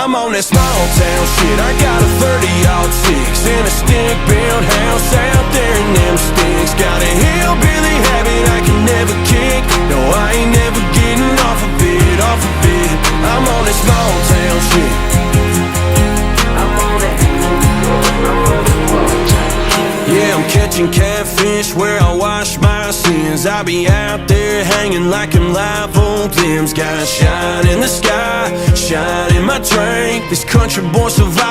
I'm on that small town shit. I got a 30-06 and a stick-built house out there in them sticks. Got a hillbilly habit I can never kick. No, I ain't never getting off of it, off of it. I'm on that small town shit. Yeah, I'm catching catfish where I wash my sins. I be out there hanging like them live old limbs. Got shine in the sky, shine in my drink. This country boy survived.